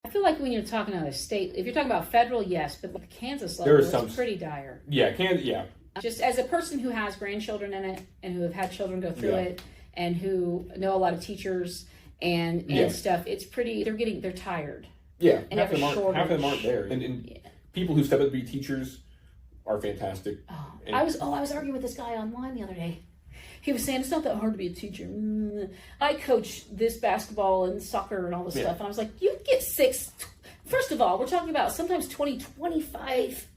I feel like when you're talking about a state, if you're talking about federal, yes, but the Kansas level is pretty dire. Yeah, yeah. Just as a person who has grandchildren in it and who have had children go through it and who know a lot of teachers and stuff, it's pretty, they're tired. Yeah, and half of them aren't there. And people who step up to be teachers are fantastic. I was arguing with this guy online the other day. He was saying it's not that hard to be a teacher. I coach this basketball and soccer and all this stuff. And I was like, you get first of all, we're talking about sometimes 20, 25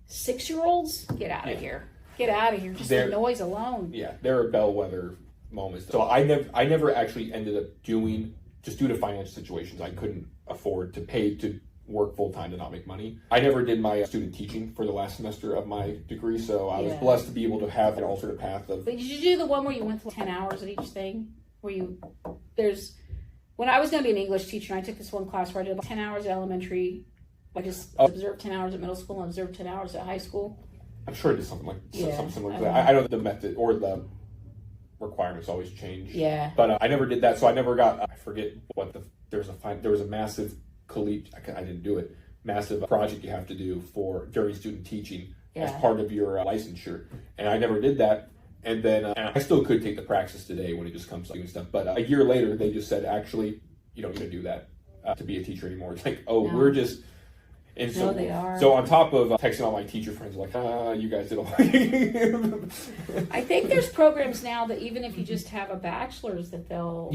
6-year-olds. Get out of here. Get out of here. Just the noise alone. Yeah, there are bellwether moments. So I never actually ended up just due to financial situations, I couldn't afford to pay to work full-time to not make money. I never did my student teaching for the last semester of my degree, so I was blessed to be able to have an alternate path of... But did you do the one where you went for 10 hours at each thing? When I was going to be an English teacher, I took this one class where I did 10 hours at elementary. I just observed 10 hours at middle school and observed 10 hours at high school. I'm sure it is something similar to that. I know the method or the requirements always change. Yeah. But I never did that, so I never got... I forget what there was a massive... I didn't do it. Massive project you have to do during student teaching as part of your licensure, and I never did that. And then and I still could take the praxis today when it just comes to doing stuff. But a year later, they just said, actually, you don't need to do that to be a teacher anymore. It's like, we're just. And so, they are. So on top of texting all my teacher friends, like, you guys did all. I think there's programs now that even if you just have a bachelor's, that they'll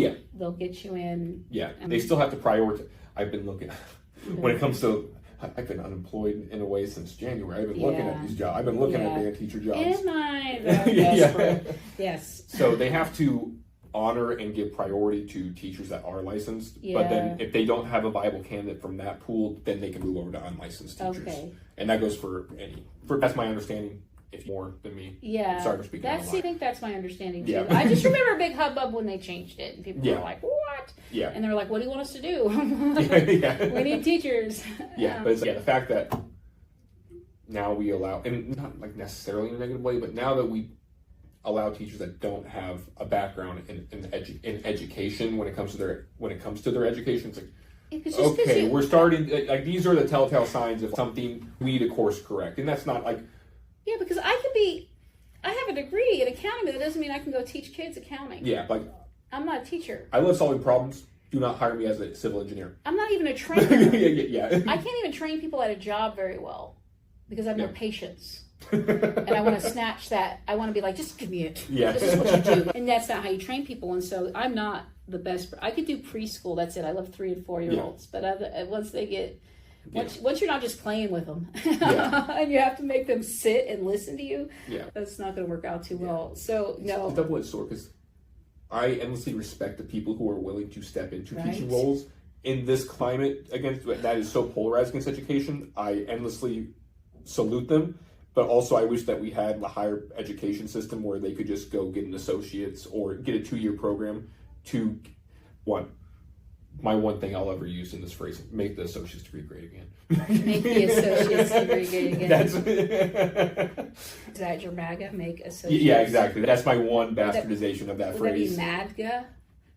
get you in. Yeah, they still have to prioritize. I've been looking, when it comes to, I've been unemployed in a way since January. I've been looking at these jobs. I've been looking at being teacher jobs. Am I desperate? Yes. So they have to honor and give priority to teachers that are licensed. But then if they don't have a viable candidate from that pool, then they can move over to unlicensed teachers. Okay. And that goes that's my understanding. If more than me. Yeah. Sorry for speaking I think that's my understanding too. I just remember a big hubbub when they changed it. And people were like, what? Yeah. And they were like, what do you want us to do? We need teachers. Yeah, but it's the fact that now we allow, and not like necessarily in a negative way, but now that we allow teachers that don't have a background in education when it comes to their education, it's like, okay, we're starting, like these are the telltale signs of something we need to course correct. And that's not like, yeah, because I have a degree in accounting, but that doesn't mean I can go teach kids accounting. Yeah, like... I'm not a teacher. I love solving problems. Do not hire me as a civil engineer. I'm not even a trainer. Yeah. I can't even train people at a job very well because I have no patience. And I want to snatch that. I want to be like, just give me it. Yeah. This is what you do. And that's not how you train people. And so I'm not the best. I could do preschool. That's it. I love 3 and 4 year olds. But once they get... Once you're not just playing with them and you have to make them sit and listen to you, that's not going to work out too well. So, no. It's a double-edged sword because I endlessly respect the people who are willing to step into teaching roles in this climate that is so polarized against education. I endlessly salute them, but also I wish that we had a higher education system where they could just go get an associate's or get a 2-year program to my one thing I'll ever use in this phrase: make the associate's degree great again. Make the associate's degree great again. That's is that your MAGA? Make associate's. Yeah, exactly. That's my one bastardization of that phrase. Would that be MADGA?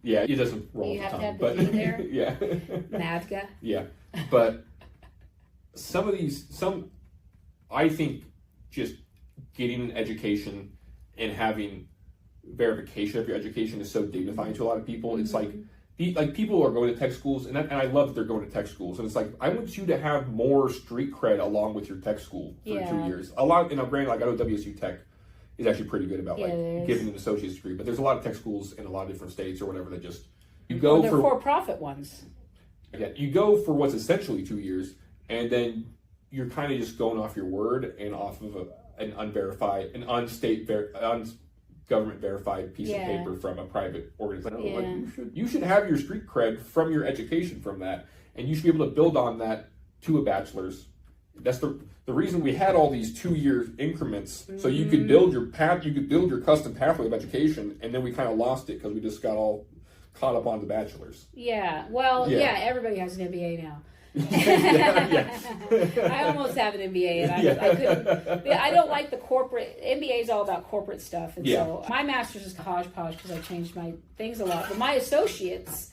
Yeah, it doesn't roll you off the tongue. You have to have the D there? Yeah. MADGA? Yeah. But I think just getting an education and having verification of your education is so dignifying to a lot of people. It's like people are going to tech schools, and I love that they're going to tech schools. And it's like, I want you to have more street cred along with your tech school for 2 years. A lot, granted, like I know WSU Tech is actually pretty good about giving an associate's degree, but there's a lot of tech schools in a lot of different states or whatever that just they're for-profit ones. Yeah, you go for what's essentially 2 years, and then you're kind of just going off your word and off of an government verified piece of paper from a private organization. Like you should have your street cred from your education from that, and you should be able to build on that to a bachelor's. That's the reason we had all these 2-year increments, so you could build your path, you could build your custom pathway of education, and then we kind of lost it because we just got all caught up on the bachelor's. Yeah, well, everybody has an MBA now. I almost have an MBA, and I couldn't. I don't like the corporate. MBA is all about corporate stuff, and so my master's is hodgepodge because I changed my things a lot. But my associates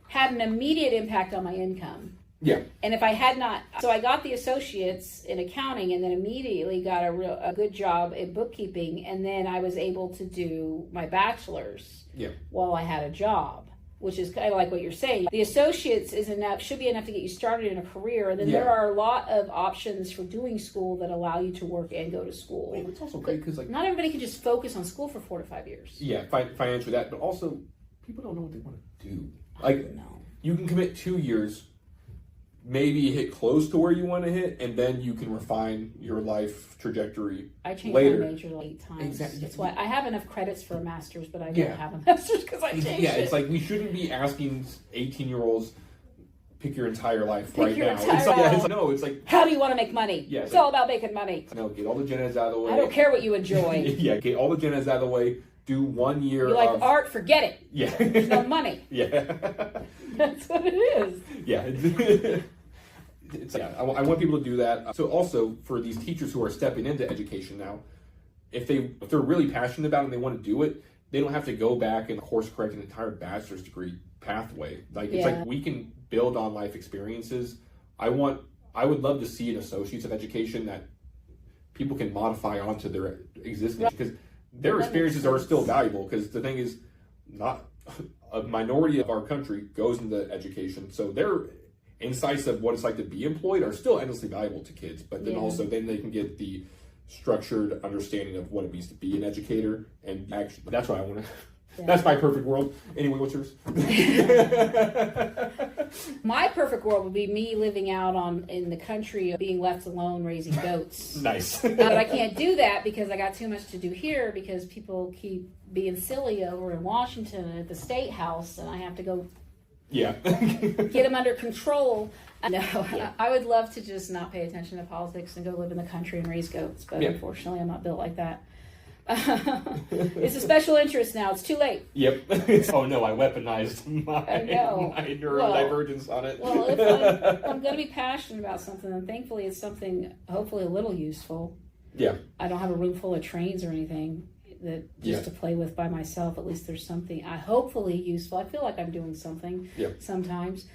had an immediate impact on my income. Yeah. And if I had not, so I got the associates in accounting and then immediately got a good job in bookkeeping. And then I was able to do my bachelor's while I had a job, which is kind of like what you're saying. The associates should be enough to get you started in a career. And then there are a lot of options for doing school that allow you to work and go to school. Well, it's also great because not everybody can just focus on school for 4 to 5 years. Yeah, financially that, but also people don't know what they want to do. You can commit 2 years, maybe hit close to where you want to hit, and then you can refine your life trajectory. I changed later. my major like 8 times. Exactly. That's why I have enough credits for a master's, but I don't have a master's because I changed it. Yeah, it's like we shouldn't be asking 18-year-olds pick your entire life right now. It's like how do you want to make money? Yeah, it's all about making money. No, get all the gen eds out of the way. I don't care what you enjoy. Yeah, get all the gen eds out of the way. Do 1 year. You like art? Forget it. Yeah, there's no money. Yeah, that's what it is. Yeah. I want people to do that. So also for these teachers who are stepping into education now, if they're really passionate about it and they want to do it, they don't have to go back and course correct an entire bachelor's degree pathway. It's like we can build on life experiences. I would love to see an associates of education that people can modify onto their existing because their experiences are still valuable. Because the thing is, not a minority of our country goes into education, so their insights of what it's like to be employed are still endlessly valuable to kids. But then also then they can get the structured understanding of what it means to be an educator, and actually that's what I want to. That's my perfect world. Anyway, what's yours? My perfect world would be me living out in the country, being left alone raising goats. Nice. But I can't do that because I got too much to do here because people keep being silly over in Washington at the State House, and I have to go get them under control. No, I would love to just not pay attention to politics and go live in the country and raise goats, but unfortunately I'm not built like that. It's a special interest now. It's too late. Yep. Oh no, I weaponized my neurodivergence on it. Well, if I'm going to be passionate about something, and thankfully it's something hopefully a little useful. Yeah. I don't have a room full of trains or anything that just to play with by myself. At least there's something hopefully useful. I feel like I'm doing something sometimes.